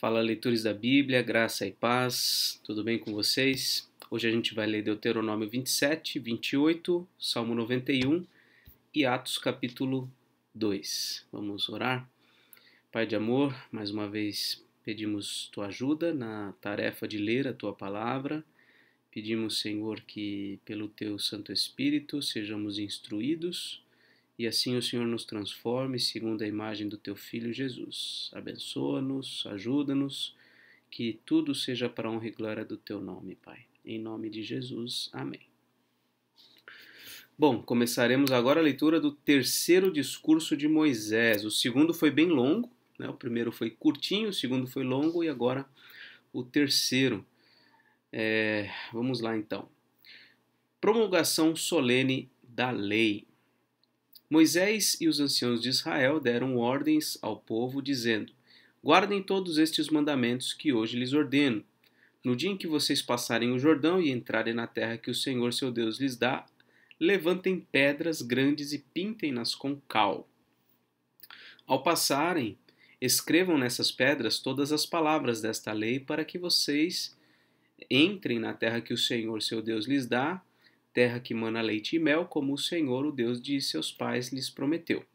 Fala, leitores da Bíblia, graça e paz, tudo bem com vocês? Hoje a gente vai ler Deuteronômio 27, 28, Salmo 91 e Atos capítulo 2. Vamos orar? Pai de amor, mais uma vez pedimos tua ajuda na tarefa de ler a tua palavra. Pedimos, Senhor, que pelo teu Santo Espírito sejamos instruídos e assim o Senhor nos transforme segundo a imagem do teu Filho Jesus. Abençoa-nos, ajuda-nos, que tudo seja para a honra e glória do teu nome, Pai. Em nome de Jesus, amém. Bom, começaremos agora a leitura do terceiro discurso de Moisés. O segundo foi bem longo, né? O primeiro foi curtinho, o segundo foi longo e agora o terceiro. Vamos lá então. Promulgação solene da lei. Moisés e os anciãos de Israel deram ordens ao povo, dizendo: Guardem todos estes mandamentos que hoje lhes ordeno. No dia em que vocês passarem o Jordão e entrarem na terra que o Senhor seu Deus lhes dá, levantem pedras grandes e pintem-nas com cal. Ao passarem, escrevam nessas pedras todas as palavras desta lei para que vocês entrem na terra que o Senhor seu Deus lhes dá, terra que mana leite e mel, como o Senhor, o Deus de seus pais, lhes prometeu.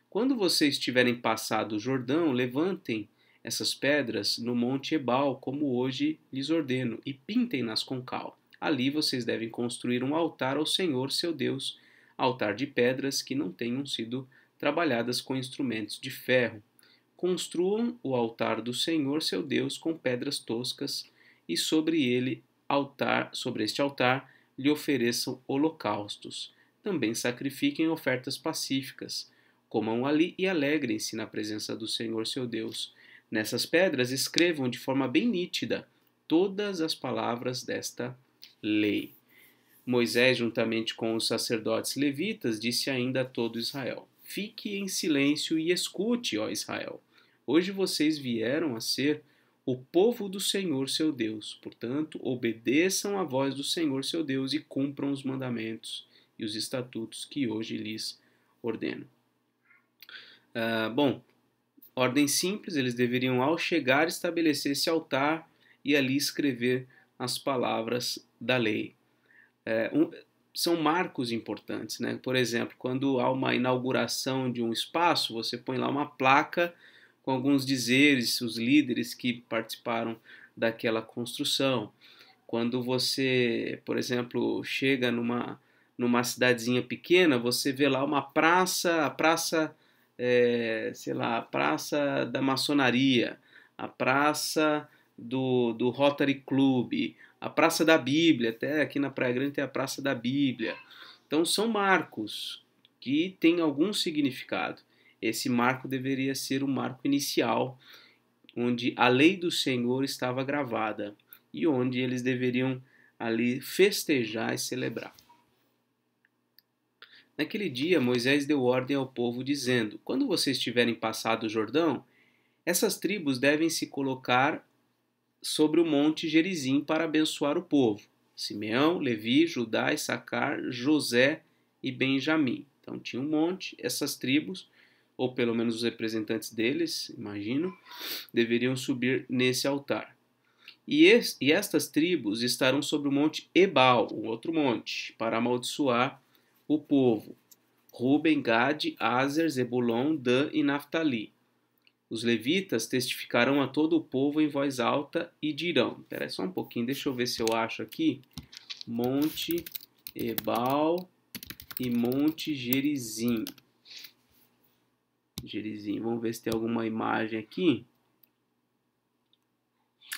Quando vocês tiverem passado o Jordão, levantem essas pedras no monte Ebal, como hoje lhes ordeno, e pintem-nas com cal. Ali vocês devem construir um altar ao Senhor, seu Deus, altar de pedras que não tenham sido trabalhadas com instrumentos de ferro. Construam o altar do Senhor, seu Deus, com pedras toscas, e sobre este altar, lhe ofereçam holocaustos. Também sacrifiquem ofertas pacíficas. Comam ali e alegrem-se na presença do Senhor seu Deus. Nessas pedras escrevam de forma bem nítida todas as palavras desta lei. Moisés, juntamente com os sacerdotes levitas, disse ainda a todo Israel: Fique em silêncio e escute, ó Israel. Hoje vocês vieram a ser o povo do Senhor seu Deus. Portanto, obedeçam à voz do Senhor seu Deus e cumpram os mandamentos e os estatutos que hoje lhes ordeno. Ordem simples, eles deveriam ao chegar estabelecer esse altar e ali escrever as palavras da lei. São marcos importantes, né? Por exemplo, quando há uma inauguração de um espaço, você põe lá uma placa com alguns dizeres, os líderes que participaram daquela construção. Quando você, por exemplo, chega numa cidadezinha pequena, você vê lá uma praça, a praça da maçonaria, a praça do Rotary Club, a Praça da Bíblia, até aqui na Praia Grande tem a Praça da Bíblia. Então são marcos que têm algum significado. Esse marco deveria ser o marco inicial, onde a lei do Senhor estava gravada e onde eles deveriam ali festejar e celebrar. Naquele dia, Moisés deu ordem ao povo, dizendo: Quando vocês tiverem passado o Jordão, essas tribos devem se colocar sobre o monte Gerizim para abençoar o povo: Simeão, Levi, Judá, Issacar, José e Benjamim. Então tinha um monte, essas tribos, ou pelo menos os representantes deles, imagino, deveriam subir nesse altar. E estas tribos estarão sobre o monte Ebal, um outro monte, para amaldiçoar o povo: Ruben, Gade, Aser, Zebulon, Dan e Naftali. Os levitas testificarão a todo o povo em voz alta e dirão: espera só um pouquinho, deixa eu ver se eu acho aqui. Monte Ebal e Monte Gerizim. Vamos ver se tem alguma imagem aqui.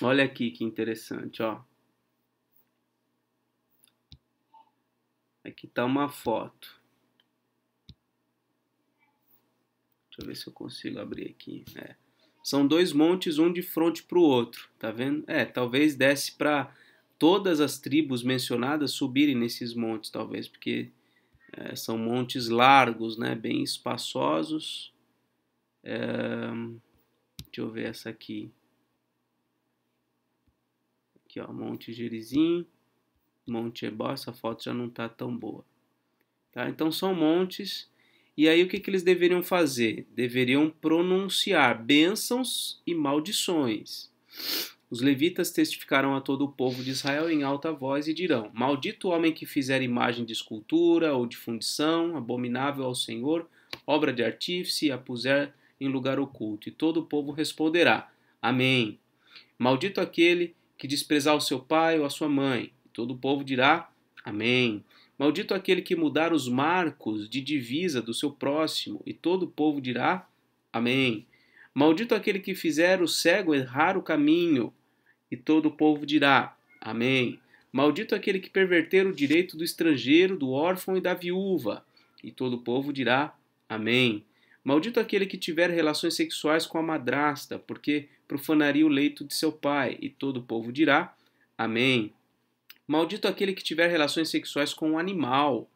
Olha aqui que interessante, ó. Aqui está uma foto. Deixa eu ver se eu consigo abrir aqui. São dois montes, um de frente para o outro, tá vendo? Talvez desse para todas as tribos mencionadas subirem nesses montes, talvez, porque são montes largos, né? Bem espaçosos. Deixa eu ver essa aqui. Aqui, ó, Monte Gerizim, Monte Ebal. Essa foto já não está tão boa. Tá? Então são montes. E aí o que eles deveriam fazer? Deveriam pronunciar bênçãos e maldições. Os levitas testificarão a todo o povo de Israel em alta voz e dirão: Maldito o homem que fizer imagem de escultura ou de fundição, abominável ao Senhor, obra de artífice, e a puser em lugar oculto. E todo o povo responderá: Amém. Maldito aquele que desprezar o seu pai ou a sua mãe. E todo o povo dirá: Amém. Maldito aquele que mudar os marcos de divisa do seu próximo. E todo o povo dirá: Amém. Maldito aquele que fizer o cego errar o caminho. E todo o povo dirá: Amém. Maldito aquele que perverter o direito do estrangeiro, do órfão e da viúva. E todo o povo dirá: Amém. Maldito aquele que tiver relações sexuais com a madrasta, porque profanaria o leito de seu pai. E todo o povo dirá: Amém. Maldito aquele que tiver relações sexuais com um animal.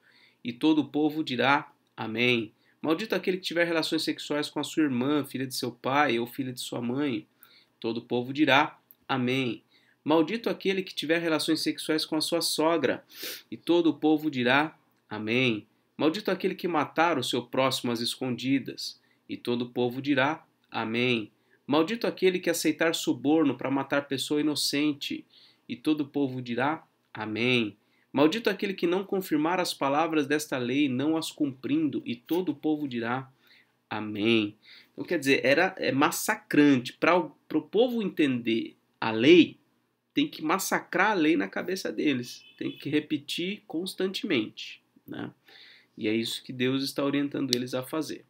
E todo o povo dirá: Amém. Maldito aquele que tiver relações sexuais com a sua irmã, filha de seu pai ou filha de sua mãe. Todo o povo dirá: Amém. Maldito aquele que tiver relações sexuais com a sua sogra. E todo o povo dirá: Amém. Maldito aquele que matar o seu próximo às escondidas. E todo o povo dirá: Amém. Maldito aquele que aceitar suborno para matar pessoa inocente. E todo o povo dirá: Amém. Maldito aquele que não confirmar as palavras desta lei, não as cumprindo. E todo o povo dirá: Amém. Então, quer dizer, é massacrante. Para o povo entender a lei, tem que massacrar a lei na cabeça deles. Tem que repetir constantemente, né? E é isso que Deus está orientando eles a fazer.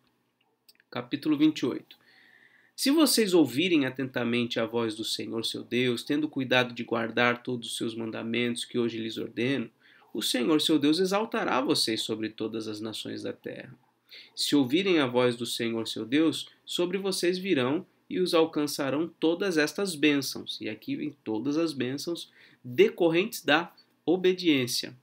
Capítulo 28. Se vocês ouvirem atentamente a voz do Senhor seu Deus, tendo cuidado de guardar todos os seus mandamentos que hoje lhes ordeno, o Senhor seu Deus exaltará vocês sobre todas as nações da terra. Se ouvirem a voz do Senhor seu Deus, sobre vocês virão e os alcançarão todas estas bênçãos. E aqui vem todas as bênçãos decorrentes da obediência.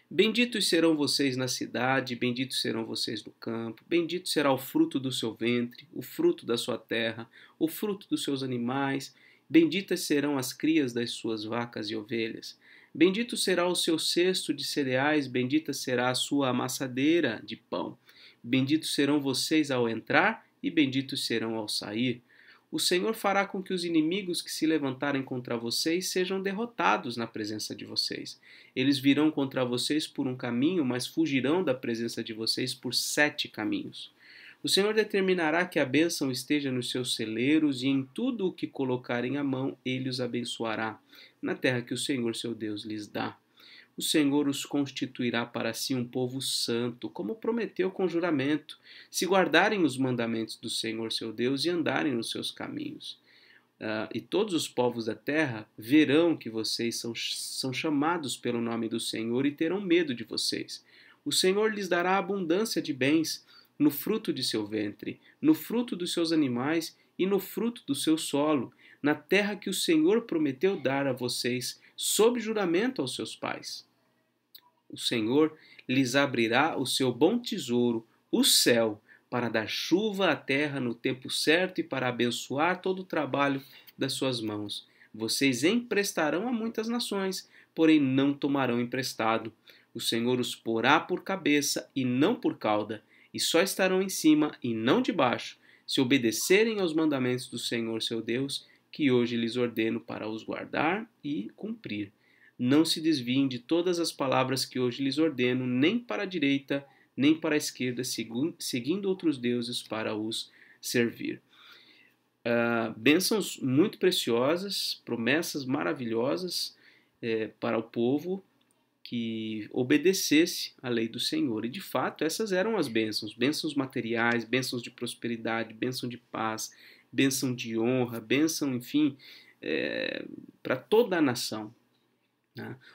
Benditos serão vocês na cidade, benditos serão vocês no campo, bendito será o fruto do seu ventre, o fruto da sua terra, o fruto dos seus animais, benditas serão as crias das suas vacas e ovelhas. Bendito será o seu cesto de cereais, bendita será a sua amassadeira de pão. Benditos serão vocês ao entrar e benditos serão ao sair. O Senhor fará com que os inimigos que se levantarem contra vocês sejam derrotados na presença de vocês. Eles virão contra vocês por um caminho, mas fugirão da presença de vocês por 7 caminhos. O Senhor determinará que a bênção esteja nos seus celeiros e em tudo o que colocarem a mão, ele os abençoará, na terra que o Senhor seu Deus lhes dá. O Senhor os constituirá para si um povo santo, como prometeu com juramento, se guardarem os mandamentos do Senhor seu Deus e andarem nos seus caminhos. E todos os povos da terra verão que vocês são chamados pelo nome do Senhor e terão medo de vocês. O Senhor lhes dará abundância de bens no fruto de seu ventre, no fruto dos seus animais e no fruto do seu solo, na terra que o Senhor prometeu dar a vocês, sob juramento aos seus pais. O Senhor lhes abrirá o seu bom tesouro, o céu, para dar chuva à terra no tempo certo e para abençoar todo o trabalho das suas mãos. Vocês emprestarão a muitas nações, porém não tomarão emprestado. O Senhor os porá por cabeça e não por cauda, e só estarão em cima e não debaixo, se obedecerem aos mandamentos do Senhor seu Deus, que hoje lhes ordeno para os guardar e cumprir. Não se desviem de todas as palavras que hoje lhes ordeno, nem para a direita, nem para a esquerda, seguindo outros deuses para os servir. Bênçãos muito preciosas, promessas maravilhosas para o povo que obedecesse à lei do Senhor. E de fato, essas eram as bênçãos: bênçãos materiais, bênçãos de prosperidade, bênção de paz, bênção de honra, bênção, enfim, para toda a nação.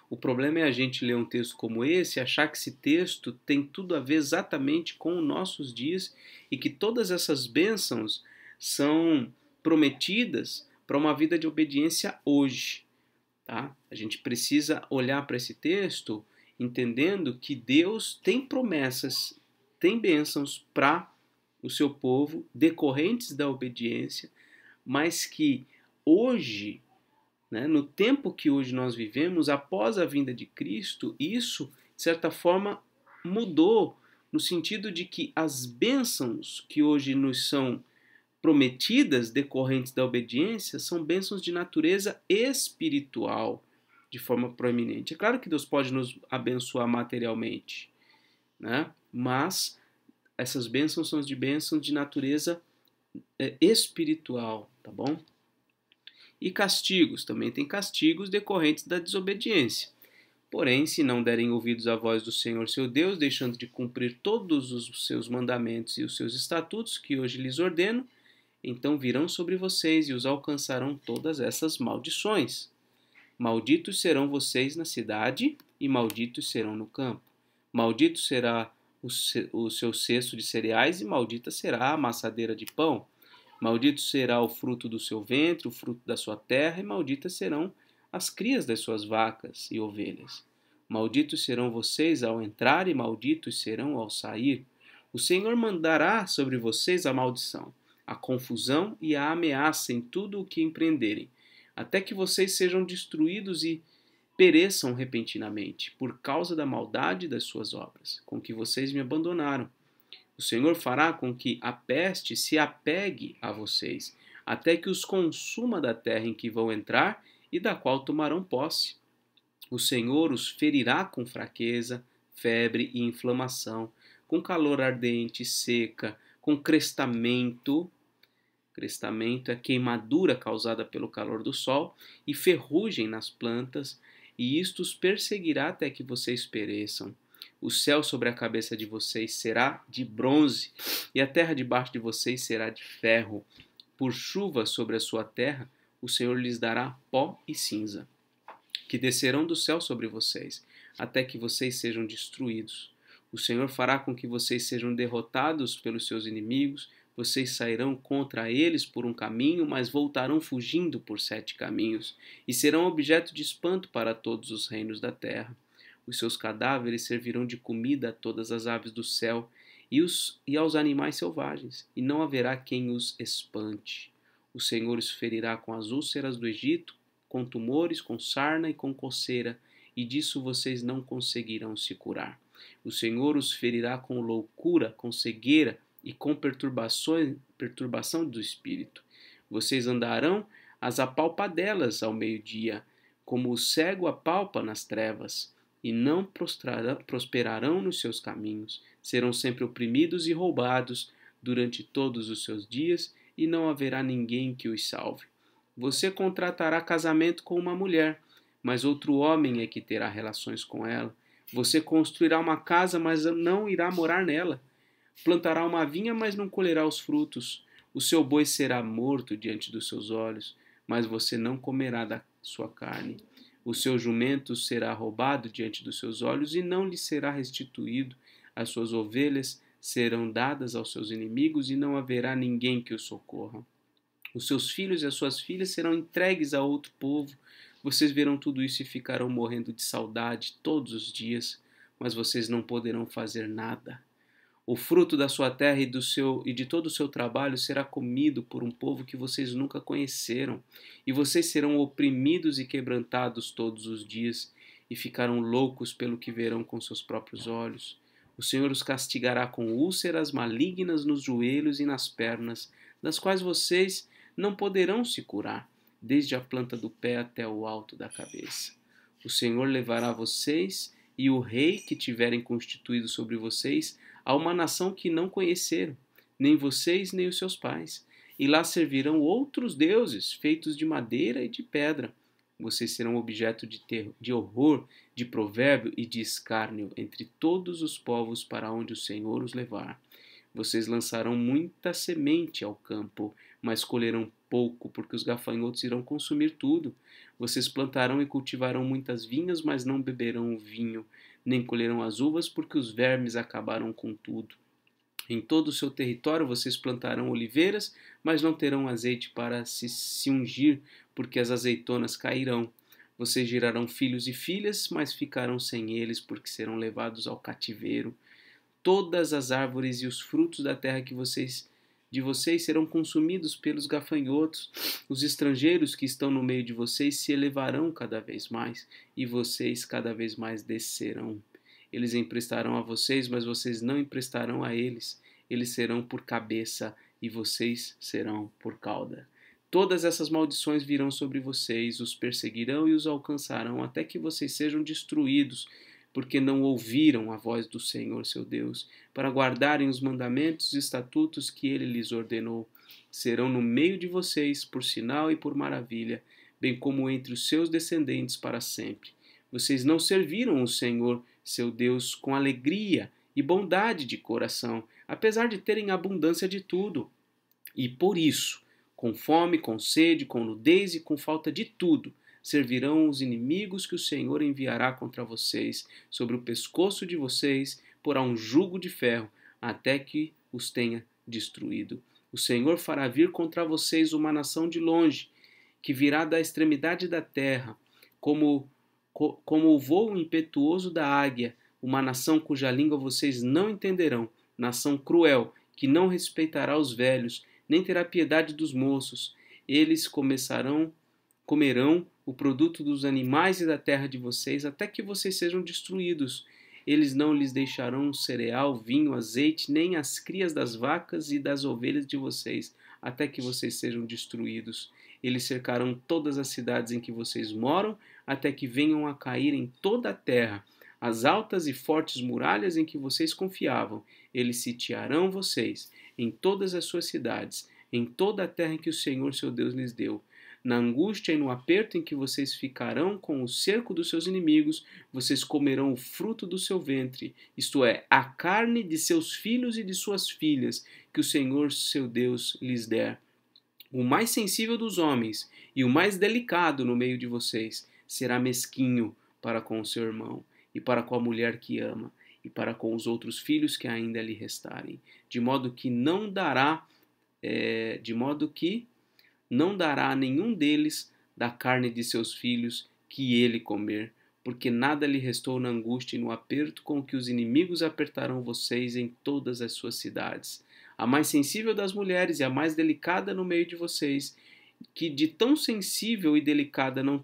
O problema é a gente ler um texto como esse e achar que esse texto tem tudo a ver exatamente com os nossos dias e que todas essas bênçãos são prometidas para uma vida de obediência hoje. Tá? A gente precisa olhar para esse texto entendendo que Deus tem promessas, tem bênçãos para o seu povo decorrentes da obediência, mas que hoje, no tempo que hoje nós vivemos, após a vinda de Cristo, isso, de certa forma, mudou, no sentido de que as bênçãos que hoje nos são prometidas decorrentes da obediência são bênçãos de natureza espiritual, de forma proeminente. É claro que Deus pode nos abençoar materialmente, né? Mas essas bênçãos são de bênçãos de natureza espiritual, tá bom? E castigos, também tem castigos decorrentes da desobediência. Porém, se não derem ouvidos à voz do Senhor seu Deus, deixando de cumprir todos os seus mandamentos e os seus estatutos que hoje lhes ordeno, então virão sobre vocês e os alcançarão todas essas maldições. Malditos serão vocês na cidade e malditos serão no campo. Maldito será o seu cesto de cereais e maldita será a amassadeira de pão. Maldito será o fruto do seu ventre, o fruto da sua terra, e malditas serão as crias das suas vacas e ovelhas. Malditos serão vocês ao entrar e malditos serão ao sair. O Senhor mandará sobre vocês a maldição, a confusão e a ameaça em tudo o que empreenderem, até que vocês sejam destruídos e pereçam repentinamente, por causa da maldade das suas obras, com que vocês me abandonaram. O Senhor fará com que a peste se apegue a vocês, até que os consuma da terra em que vão entrar e da qual tomarão posse. O Senhor os ferirá com fraqueza, febre e inflamação, com calor ardente, seca, com crestamento. Crestamento é queimadura causada pelo calor do sol, e ferrugem nas plantas, e isto os perseguirá até que vocês pereçam. O céu sobre a cabeça de vocês será de bronze, e a terra debaixo de vocês será de ferro. Por chuva sobre a sua terra, o Senhor lhes dará pó e cinza, que descerão do céu sobre vocês, até que vocês sejam destruídos. O Senhor fará com que vocês sejam derrotados pelos seus inimigos. Vocês sairão contra eles por um caminho, mas voltarão fugindo por 7 caminhos, e serão objeto de espanto para todos os reinos da terra. Os seus cadáveres servirão de comida a todas as aves do céu e aos animais selvagens, e não haverá quem os espante. O Senhor os ferirá com as úlceras do Egito, com tumores, com sarna e com coceira, e disso vocês não conseguirão se curar. O Senhor os ferirá com loucura, com cegueira e com perturbação do espírito. Vocês andarão às apalpadelas ao meio-dia, como o cego apalpa nas trevas, e não prosperarão nos seus caminhos. Serão sempre oprimidos e roubados durante todos os seus dias, e não haverá ninguém que os salve. Você contratará casamento com uma mulher, mas outro homem é que terá relações com ela. Você construirá uma casa, mas não irá morar nela. Plantará uma vinha, mas não colherá os frutos. O seu boi será morto diante dos seus olhos, mas você não comerá da sua carne. O seu jumento será roubado diante dos seus olhos e não lhe será restituído. As suas ovelhas serão dadas aos seus inimigos e não haverá ninguém que os socorra. Os seus filhos e as suas filhas serão entregues a outro povo. Vocês verão tudo isso e ficarão morrendo de saudade todos os dias, mas vocês não poderão fazer nada. O fruto da sua terra e de todo o seu trabalho será comido por um povo que vocês nunca conheceram, e vocês serão oprimidos e quebrantados todos os dias, e ficarão loucos pelo que verão com seus próprios olhos. O Senhor os castigará com úlceras malignas nos joelhos e nas pernas, das quais vocês não poderão se curar, desde a planta do pé até o alto da cabeça. O Senhor levará vocês e o rei que tiverem constituído sobre vocês a uma nação que não conheceram, nem vocês nem os seus pais, e lá servirão outros deuses feitos de madeira e de pedra. Vocês serão objeto de horror, de provérbio e de escárnio entre todos os povos para onde o Senhor os levar. Vocês lançarão muita semente ao campo, mas colherão pouco, porque os gafanhotos irão consumir tudo. Vocês plantarão e cultivarão muitas vinhas, mas não beberão o vinho, nem colherão as uvas, porque os vermes acabaram com tudo. Em todo o seu território vocês plantarão oliveiras, mas não terão azeite para se ungir, porque as azeitonas cairão. Vocês gerarão filhos e filhas, mas ficarão sem eles, porque serão levados ao cativeiro. Todas as árvores e os frutos da terra de vocês serão consumidos pelos gafanhotos. Os estrangeiros que estão no meio de vocês se elevarão cada vez mais, e vocês cada vez mais descerão. Eles emprestarão a vocês, mas vocês não emprestarão a eles. Eles serão por cabeça e vocês serão por cauda. Todas essas maldições virão sobre vocês, os perseguirão e os alcançarão, até que vocês sejam destruídos, porque não ouviram a voz do Senhor seu Deus, para guardarem os mandamentos e estatutos que ele lhes ordenou. Serão no meio de vocês por sinal e por maravilha, bem como entre os seus descendentes para sempre. Vocês não serviram o Senhor seu Deus com alegria e bondade de coração, apesar de terem abundância de tudo. E por isso, com fome, com sede, com nudez e com falta de tudo, servirão os inimigos que o Senhor enviará contra vocês. Sobre o pescoço de vocês porá um jugo de ferro, até que os tenha destruído. O Senhor fará vir contra vocês uma nação de longe, que virá da extremidade da terra, como o vôo impetuoso da águia, uma nação cuja língua vocês não entenderão, nação cruel, que não respeitará os velhos, nem terá piedade dos moços. Eles comerão o produto dos animais e da terra de vocês, até que vocês sejam destruídos. Eles não lhes deixarão cereal, vinho, azeite, nem as crias das vacas e das ovelhas de vocês, até que vocês sejam destruídos. Eles cercarão todas as cidades em que vocês moram, até que venham a cair em toda a terra as altas e fortes muralhas em que vocês confiavam. Eles sitiarão vocês em todas as suas cidades, em toda a terra em que o Senhor seu Deus lhes deu. Na angústia e no aperto em que vocês ficarão com o cerco dos seus inimigos, vocês comerão o fruto do seu ventre, isto é, a carne de seus filhos e de suas filhas, que o Senhor seu Deus lhes der. O mais sensível dos homens e o mais delicado no meio de vocês será mesquinho para com o seu irmão, e para com a mulher que ama, e para com os outros filhos que ainda lhe restarem, de modo que não dará a nenhum deles da carne de seus filhos que ele comer, porque nada lhe restou na angústia e no aperto com que os inimigos apertarão vocês em todas as suas cidades. A mais sensível das mulheres e a mais delicada no meio de vocês, que de tão sensível e delicada não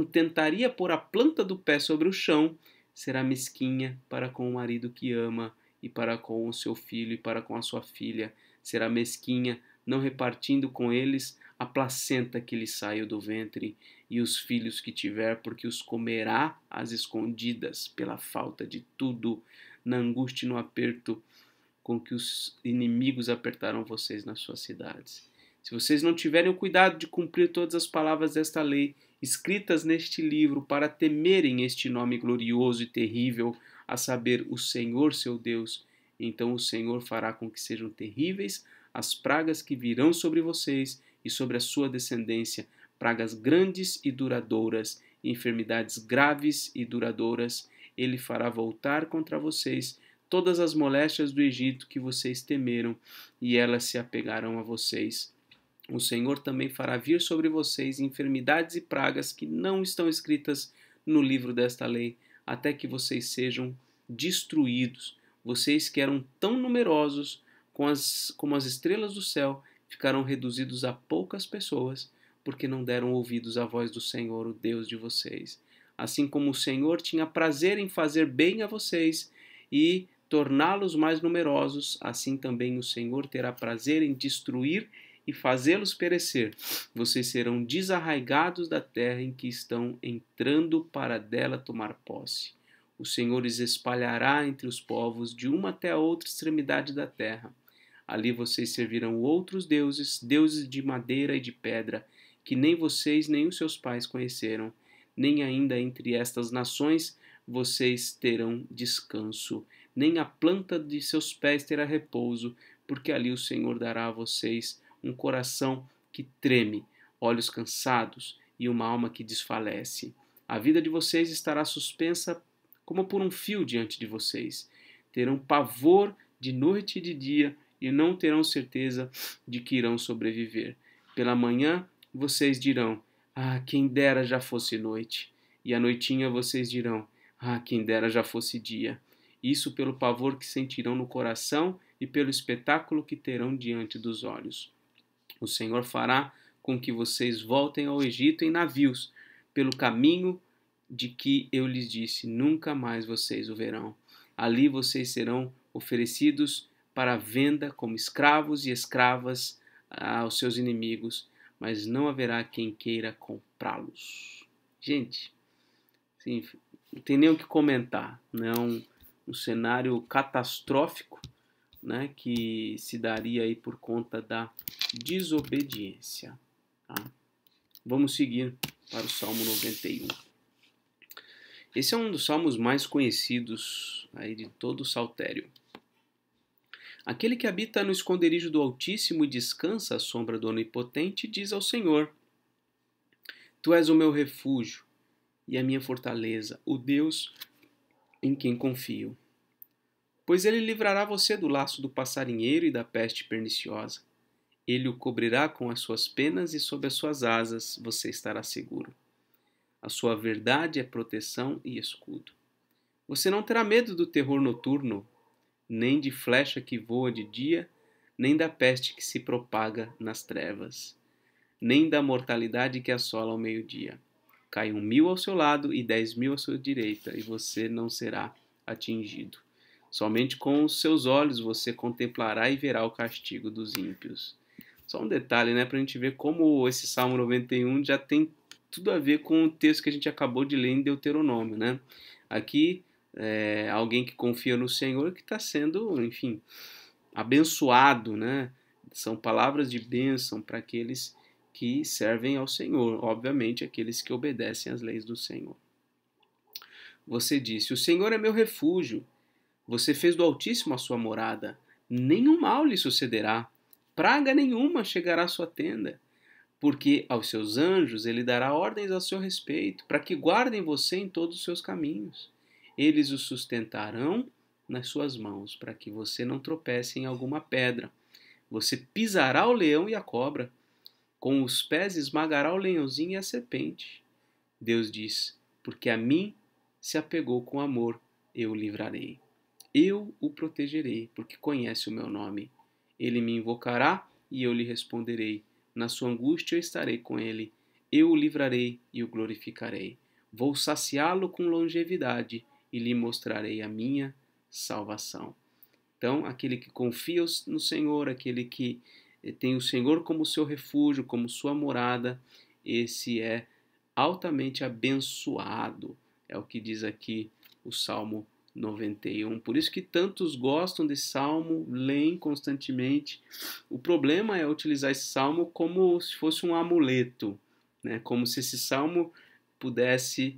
tentaria pôr a planta do pé sobre o chão, será mesquinha para com o marido que ama, e para com o seu filho e para com a sua filha. Será mesquinha, não repartindo com eles a placenta que lhe saiu do ventre, e os filhos que tiver, porque os comerá às escondidas, pela falta de tudo, na angústia e no aperto com que os inimigos apertarão vocês nas suas cidades. Se vocês não tiverem o cuidado de cumprir todas as palavras desta lei, escritas neste livro, para temerem este nome glorioso e terrível, a saber, o Senhor seu Deus, então o Senhor fará com que sejam terríveis as pragas que virão sobre vocês e sobre a sua descendência, pragas grandes e duradouras, enfermidades graves e duradouras. Ele fará voltar contra vocês todas as moléstias do Egito que vocês temeram, e elas se apegarão a vocês. O Senhor também fará vir sobre vocês enfermidades e pragas que não estão escritas no livro desta lei, até que vocês sejam destruídos. Vocês que eram tão numerosos como as estrelas do céu, ficarão reduzidos a poucas pessoas, porque não deram ouvidos à voz do Senhor, o Deus de vocês. Assim como o Senhor tinha prazer em fazer bem a vocês e torná-los mais numerosos, assim também o Senhor terá prazer em destruir e fazê-los perecer. Vocês serão desarraigados da terra em que estão entrando para dela tomar posse. O Senhor os espalhará entre os povos, de uma até a outra extremidade da terra. Ali vocês servirão outros deuses, deuses de madeira e de pedra, que nem vocês nem os seus pais conheceram. Nem ainda entre estas nações vocês terão descanso, nem a planta de seus pés terá repouso, porque ali o Senhor dará a vocês um coração que treme, olhos cansados e uma alma que desfalece. A vida de vocês estará suspensa como por um fio diante de vocês. Terão pavor de noite e de dia e não terão certeza de que irão sobreviver. Pela manhã vocês dirão: ah, quem dera já fosse noite. E à noitinha vocês dirão: ah, quem dera já fosse dia. Isso pelo pavor que sentirão no coração e pelo espetáculo que terão diante dos olhos. O Senhor fará com que vocês voltem ao Egito em navios, pelo caminho de que eu lhes disse, nunca mais vocês o verão. Ali vocês serão oferecidos para a venda como escravos e escravas aos seus inimigos, mas não haverá quem queira comprá-los. Gente, sim, não tem nem o que comentar, né? Um cenário catastrófico, né, que se daria aí por conta da desobediência. Tá? Vamos seguir para o Salmo 91. Esse é um dos salmos mais conhecidos aí de todo o saltério. Aquele que habita no esconderijo do Altíssimo e descansa à sombra do Onipotente, diz ao Senhor: Tu és o meu refúgio e a minha fortaleza, o Deus em quem confio. Pois ele livrará você do laço do passarinheiro e da peste perniciosa. Ele o cobrirá com as suas penas e sob as suas asas você estará seguro. A sua verdade é proteção e escudo. Você não terá medo do terror noturno, nem de flecha que voa de dia, nem da peste que se propaga nas trevas, nem da mortalidade que assola ao meio-dia. Cai 1.000 ao seu lado e 10.000 à sua direita, e você não será atingido. Somente com os seus olhos você contemplará e verá o castigo dos ímpios. Só um detalhe, né, para a gente ver como esse Salmo 91 já tem tudo a ver com o texto que a gente acabou de ler em Deuteronômio, né? Aqui, alguém que confia no Senhor que está sendo, enfim, abençoado, né? São palavras de bênção para aqueles que servem ao Senhor, obviamente aqueles que obedecem às leis do Senhor. Você disse: O Senhor é meu refúgio. Você fez do Altíssimo a sua morada. Nenhum mal lhe sucederá. Praga nenhuma chegará à sua tenda. Porque aos seus anjos ele dará ordens a seu respeito, para que guardem você em todos os seus caminhos. Eles o sustentarão nas suas mãos, para que você não tropece em alguma pedra. Você pisará o leão e a cobra. Com os pés esmagará o leãozinho e a serpente. Deus diz: Porque a mim se apegou com amor, eu o livrarei. Eu o protegerei, porque conhece o meu nome. Ele me invocará e eu lhe responderei. Na sua angústia eu estarei com ele. Eu o livrarei e o glorificarei. Vou saciá-lo com longevidade e lhe mostrarei a minha salvação. Então, aquele que confia no Senhor, aquele que tem o Senhor como seu refúgio, como sua morada, esse é altamente abençoado. É o que diz aqui o Salmo 91. Por isso que tantos gostam desse salmo, leem constantemente. O problema é utilizar esse salmo como se fosse um amuleto, né? Como se esse salmo pudesse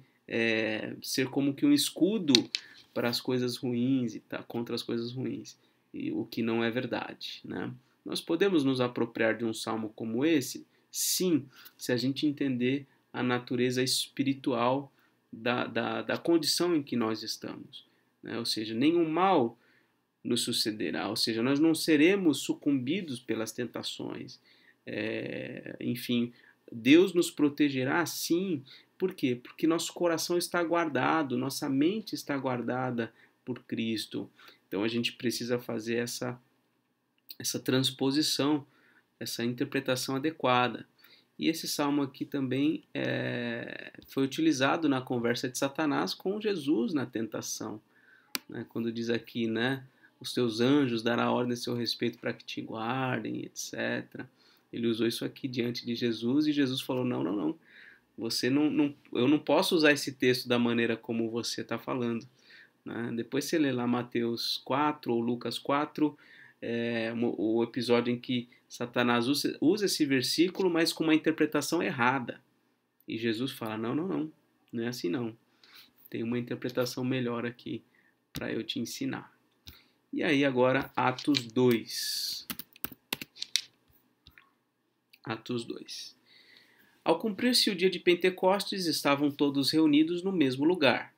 ser como que um escudo para as coisas ruins e contra as coisas ruins, e o que não é verdade, né? Nós podemos nos apropriar de um salmo como esse? Sim, se a gente entender a natureza espiritual da condição em que nós estamos, né? Ou seja, nenhum mal nos sucederá, ou seja, nós não seremos sucumbidos pelas tentações. Enfim, Deus nos protegerá sim. Por quê? Porque nosso coração está guardado, nossa mente está guardada por Cristo. Então a gente precisa fazer essa transposição, essa interpretação adequada. E esse salmo aqui também foi utilizado na conversa de Satanás com Jesus na tentação, né? Quando diz aqui, né, os teus anjos dará ordem a seu respeito para que te guardem, etc. Ele usou isso aqui diante de Jesus e Jesus falou: não, você eu não posso usar esse texto da maneira como você está falando, né? Depois você lê lá Mateus 4 ou Lucas 4, o episódio em que Satanás usa esse versículo, mas com uma interpretação errada. E Jesus fala: não é assim não. Tem uma interpretação melhor aqui para eu te ensinar. E aí agora Atos 2. Atos 2. Ao cumprir-se o dia de Pentecostes, estavam todos reunidos no mesmo lugar.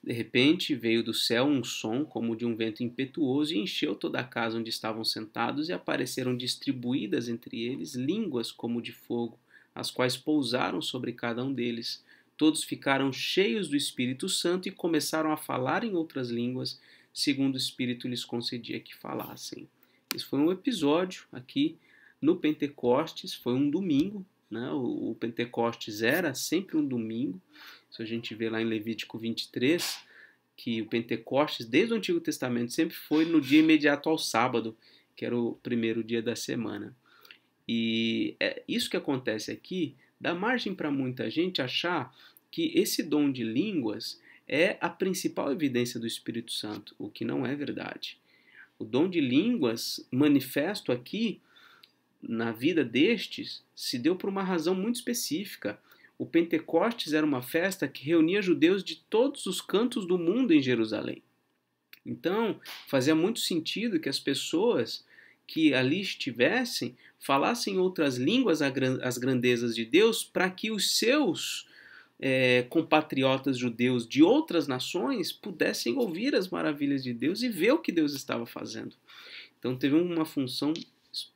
De repente veio do céu um som como de um vento impetuoso e encheu toda a casa onde estavam sentados, e apareceram distribuídas entre eles línguas como de fogo, as quais pousaram sobre cada um deles. Todos ficaram cheios do Espírito Santo e começaram a falar em outras línguas, segundo o Espírito lhes concedia que falassem. Esse foi um episódio aqui no Pentecostes, foi um domingo, né? O Pentecostes era sempre um domingo. Isso a gente vê lá em Levítico 23, que o Pentecostes, desde o Antigo Testamento, sempre foi no dia imediato ao sábado, que era o primeiro dia da semana. E isso que acontece aqui dá margem para muita gente achar que esse dom de línguas é a principal evidência do Espírito Santo, o que não é verdade. O dom de línguas manifesto aqui na vida destes se deu por uma razão muito específica. O Pentecostes era uma festa que reunia judeus de todos os cantos do mundo em Jerusalém. Então, fazia muito sentido que as pessoas que ali estivessem falassem outras línguas as grandezas de Deus, para que os seus compatriotas judeus de outras nações pudessem ouvir as maravilhas de Deus e ver o que Deus estava fazendo. Então teve uma função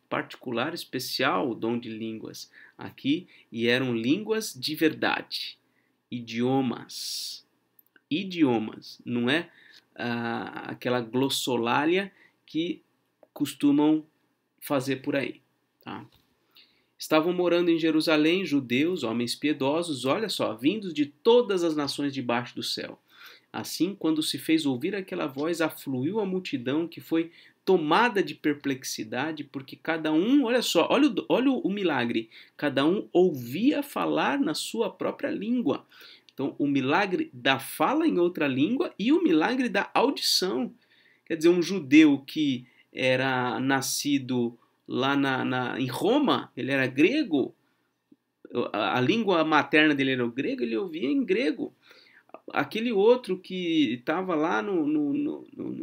particular, especial, o dom de línguas aqui, e eram línguas de verdade, idiomas, não é aquela glossolalia que costumam fazer por aí, tá? Estavam morando em Jerusalém judeus, homens piedosos, olha só, vindos de todas as nações debaixo do céu. Assim, quando se fez ouvir aquela voz, afluiu a multidão que foi tomada de perplexidade, porque cada um, olha só, olha o milagre, cada um ouvia falar na sua própria língua. Então, o milagre da fala em outra língua e o milagre da audição. Quer dizer, um judeu que era nascido lá em Roma, ele era grego, a língua materna dele era o grego, ele ouvia em grego. Aquele outro que estava lá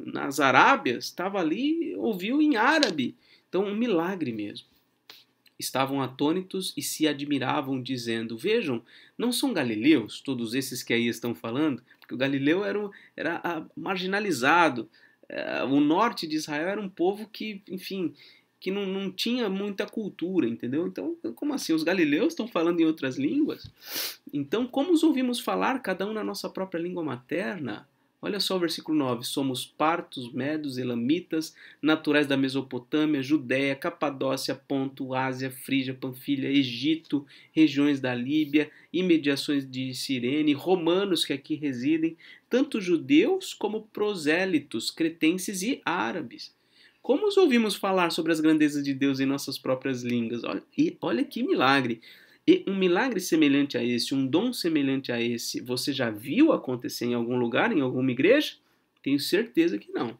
nas Arábias, estava ali, ouviu em árabe. Então, um milagre mesmo. Estavam atônitos e se admiravam, dizendo: vejam, não são galileus, todos esses que aí estão falando? Porque o Galileu era marginalizado. O norte de Israel era um povo que, enfim, que não tinha muita cultura, entendeu? Então, como assim? Os galileus estão falando em outras línguas? Então, como os ouvimos falar, cada um na nossa própria língua materna? Olha só o versículo 9. Somos partos, medos, elamitas, naturais da Mesopotâmia, Judéia, Capadócia, Ponto, Ásia, Frígia, Panfilha, Egito, regiões da Líbia, imediações de Cirene, romanos que aqui residem, tanto judeus como prosélitos, cretenses e árabes. Como os ouvimos falar sobre as grandezas de Deus em nossas próprias línguas? Olha que milagre! E um milagre semelhante a esse, um dom semelhante a esse, você já viu acontecer em algum lugar, em alguma igreja? Tenho certeza que não.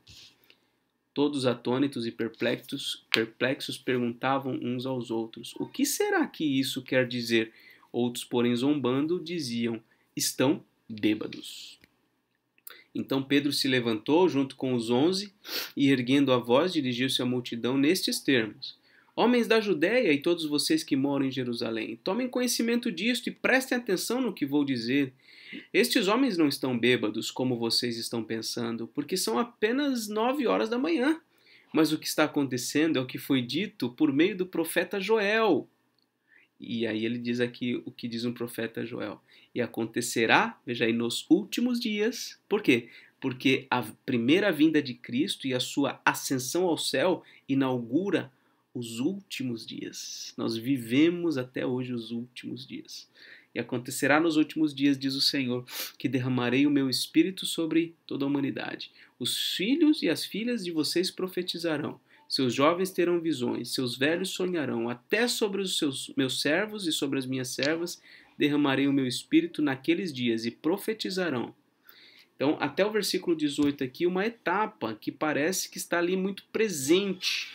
Todos atônitos e perplexos perguntavam uns aos outros: o que será que isso quer dizer? Outros, porém, zombando, diziam: estão bêbados. Então Pedro se levantou junto com os 11 e, erguendo a voz, dirigiu-se à multidão nestes termos: homens da Judéia e todos vocês que moram em Jerusalém, tomem conhecimento disto e prestem atenção no que vou dizer. Estes homens não estão bêbados, como vocês estão pensando, porque são apenas 9 horas da manhã. Mas o que está acontecendo é o que foi dito por meio do profeta Joel. E aí ele diz aqui o que diz um profeta Joel. E acontecerá, veja aí, nos últimos dias. Por quê? Porque a primeira vinda de Cristo e a sua ascensão ao céu inaugura os últimos dias. Nós vivemos até hoje os últimos dias. E acontecerá nos últimos dias, diz o Senhor, que derramarei o meu espírito sobre toda a humanidade. Os filhos e as filhas de vocês profetizarão. Seus jovens terão visões, seus velhos sonharão, até sobre os meus servos e sobre as minhas servas derramarei o meu espírito naqueles dias e profetizarão. Então, até o versículo 18 aqui, uma etapa que parece que está ali muito presente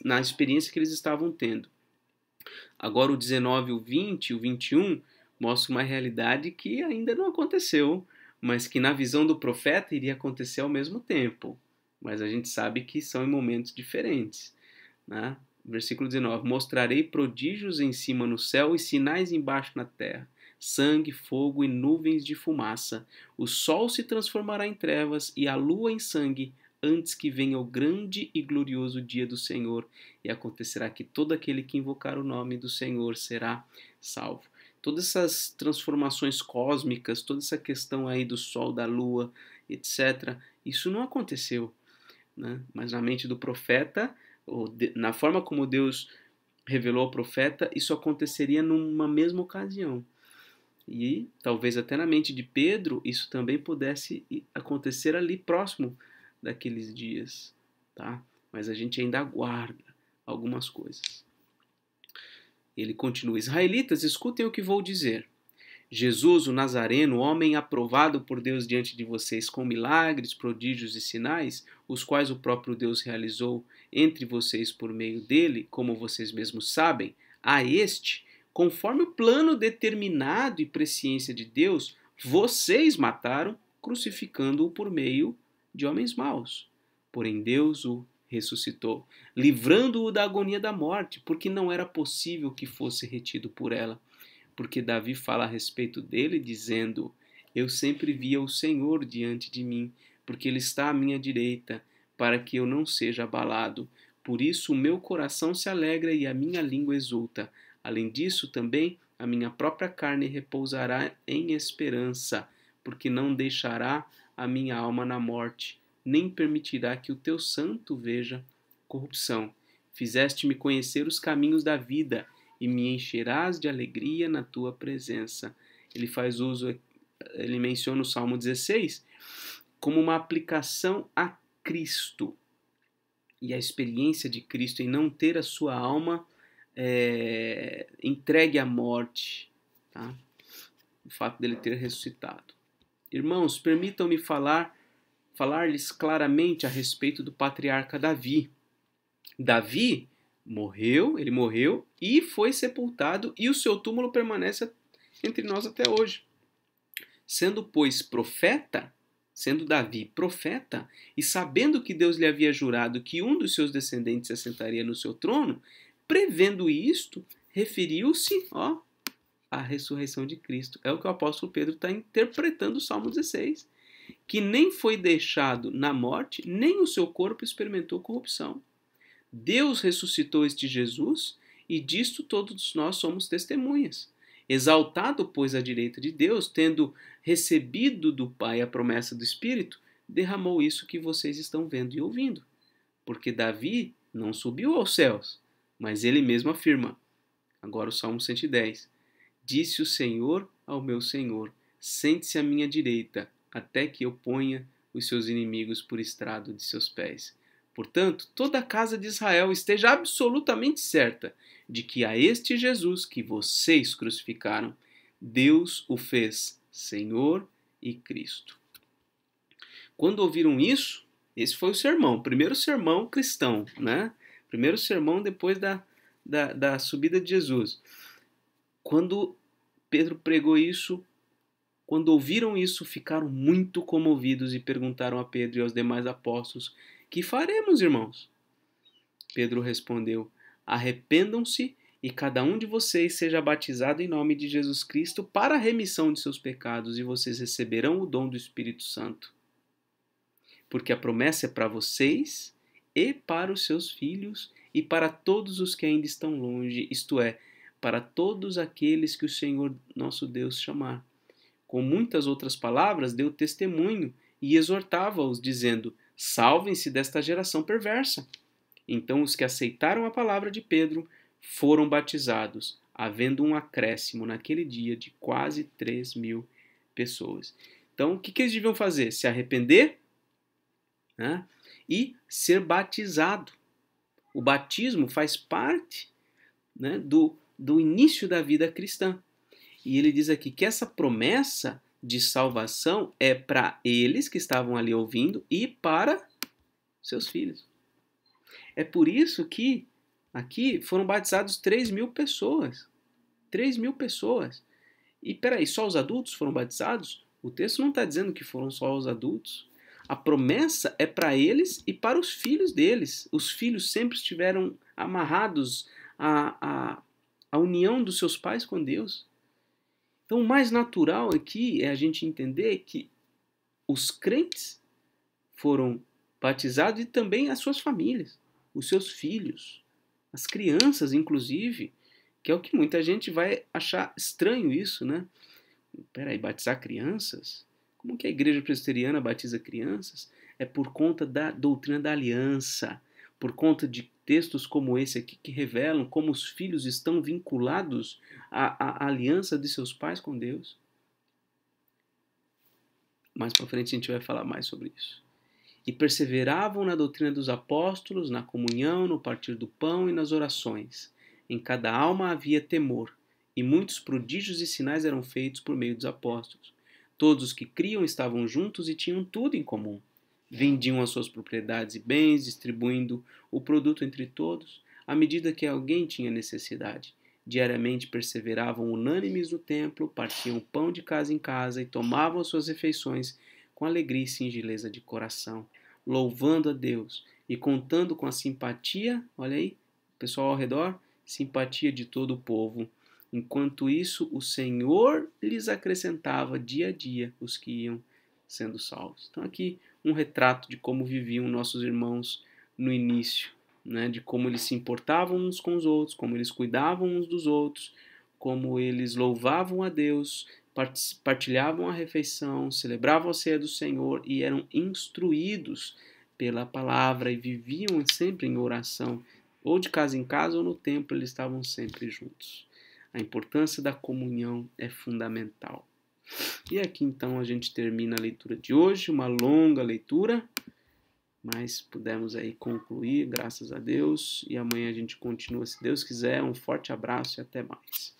na experiência que eles estavam tendo. Agora o 19, o 20 e o 21 mostram uma realidade que ainda não aconteceu, mas que na visão do profeta iria acontecer ao mesmo tempo. Mas a gente sabe que são em momentos diferentes, né? Versículo 19: mostrarei prodígios em cima no céu e sinais embaixo na terra, sangue, fogo e nuvens de fumaça. O sol se transformará em trevas e a lua em sangue, antes que venha o grande e glorioso dia do Senhor, e acontecerá que todo aquele que invocar o nome do Senhor será salvo. Todas essas transformações cósmicas, toda essa questão aí do sol, da lua, etc., isso não aconteceu, né? Mas na mente do profeta, na forma como Deus revelou ao profeta, isso aconteceria numa mesma ocasião. E talvez até na mente de Pedro isso também pudesse acontecer ali próximo daqueles dias, tá? Mas a gente ainda aguarda algumas coisas. Ele continua: Israelitas, escutem o que vou dizer. Jesus, o Nazareno, homem aprovado por Deus diante de vocês com milagres, prodígios e sinais, os quais o próprio Deus realizou entre vocês por meio dele, como vocês mesmos sabem, a este, conforme o plano determinado e presciência de Deus, vocês mataram, crucificando-o por meio de homens maus. Porém, Deus o ressuscitou, livrando-o da agonia da morte, porque não era possível que fosse retido por ela. Porque Davi fala a respeito dele, dizendo: Eu sempre via o Senhor diante de mim, porque ele está à minha direita, para que eu não seja abalado. Por isso o meu coração se alegra e a minha língua exulta. Além disso, também a minha própria carne repousará em esperança, porque não deixará a minha alma na morte, nem permitirá que o teu santo veja corrupção. Fizeste-me conhecer os caminhos da vida, e me encherás de alegria na tua presença. Ele menciona o Salmo 16 como uma aplicação a Cristo e a experiência de Cristo em não ter a sua alma entregue à morte, tá? O fato dele ter ressuscitado. Irmãos, permitam-me falar-lhes claramente a respeito do patriarca Davi. Davi ele morreu e foi sepultado, e o seu túmulo permanece entre nós até hoje. Sendo, pois, profeta, sendo Davi profeta, e sabendo que Deus lhe havia jurado que um dos seus descendentes se assentaria no seu trono, prevendo isto, referiu-se à ressurreição de Cristo. É o que o apóstolo Pedro está interpretando o Salmo 16, que nem foi deixado na morte, nem o seu corpo experimentou corrupção. Deus ressuscitou este Jesus, e disto todos nós somos testemunhas. Exaltado, pois, à direita de Deus, tendo recebido do Pai a promessa do Espírito, derramou isso que vocês estão vendo e ouvindo. Porque Davi não subiu aos céus, mas ele mesmo afirma. Agora o Salmo 110. Disse o Senhor ao meu Senhor: sente-se à minha direita, até que eu ponha os seus inimigos por estrado de seus pés. Portanto, toda a casa de Israel esteja absolutamente certa de que a este Jesus que vocês crucificaram, Deus o fez Senhor e Cristo. Quando ouviram isso, esse foi o sermão, o primeiro sermão cristão, né? Primeiro sermão depois da subida de Jesus. Quando Pedro pregou isso, quando ouviram isso, ficaram muito comovidos e perguntaram a Pedro e aos demais apóstolos: que faremos, irmãos? Pedro respondeu: arrependam-se e cada um de vocês seja batizado em nome de Jesus Cristo para a remissão de seus pecados, e vocês receberão o dom do Espírito Santo. Porque a promessa é para vocês e para os seus filhos e para todos os que ainda estão longe, isto é, para todos aqueles que o Senhor nosso Deus chamar. Com muitas outras palavras, deu testemunho e exortava-os, dizendo: salvem-se desta geração perversa. Então os que aceitaram a palavra de Pedro foram batizados, havendo um acréscimo naquele dia de quase 3.000 pessoas. Então o que eles deviam fazer? Se arrepender, né? E ser batizado. O batismo faz parte, né, do início da vida cristã. E ele diz aqui que essa promessa de salvação é para eles que estavam ali ouvindo e para seus filhos. É por isso que aqui foram batizados 3.000 pessoas. 3.000 pessoas. E peraí, só os adultos foram batizados? O texto não está dizendo que foram só os adultos. A promessa é para eles e para os filhos deles. Os filhos sempre estiveram amarrados à união dos seus pais com Deus. Então, o mais natural aqui é a gente entender que os crentes foram batizados e também as suas famílias, os seus filhos, as crianças, inclusive, que é o que muita gente vai achar estranho isso, né? Peraí, batizar crianças? Como que a igreja presbiteriana batiza crianças? É por conta da doutrina da aliança, por conta de textos como esse aqui que revelam como os filhos estão vinculados à aliança de seus pais com Deus. Mais para frente a gente vai falar mais sobre isso. E perseveravam na doutrina dos apóstolos, na comunhão, no partir do pão e nas orações. Em cada alma havia temor, e muitos prodígios e sinais eram feitos por meio dos apóstolos. Todos os que criam estavam juntos e tinham tudo em comum. Vendiam as suas propriedades e bens, distribuindo o produto entre todos, à medida que alguém tinha necessidade. Diariamente perseveravam unânimes no templo, partiam o pão de casa em casa e tomavam as suas refeições com alegria e singeleza de coração, louvando a Deus e contando com a simpatia, olha aí, pessoal ao redor, simpatia de todo o povo. Enquanto isso, o Senhor lhes acrescentava dia a dia os que iam sendo salvos. Então aqui um retrato de como viviam nossos irmãos no início, né, de como eles se importavam uns com os outros, como eles cuidavam uns dos outros, como eles louvavam a Deus, partilhavam a refeição, celebravam a ceia do Senhor e eram instruídos pela palavra e viviam sempre em oração, ou de casa em casa ou no templo, eles estavam sempre juntos. A importância da comunhão é fundamental. E aqui então a gente termina a leitura de hoje, uma longa leitura, mas pudemos aí concluir, graças a Deus, e amanhã a gente continua, se Deus quiser. Um forte abraço e até mais.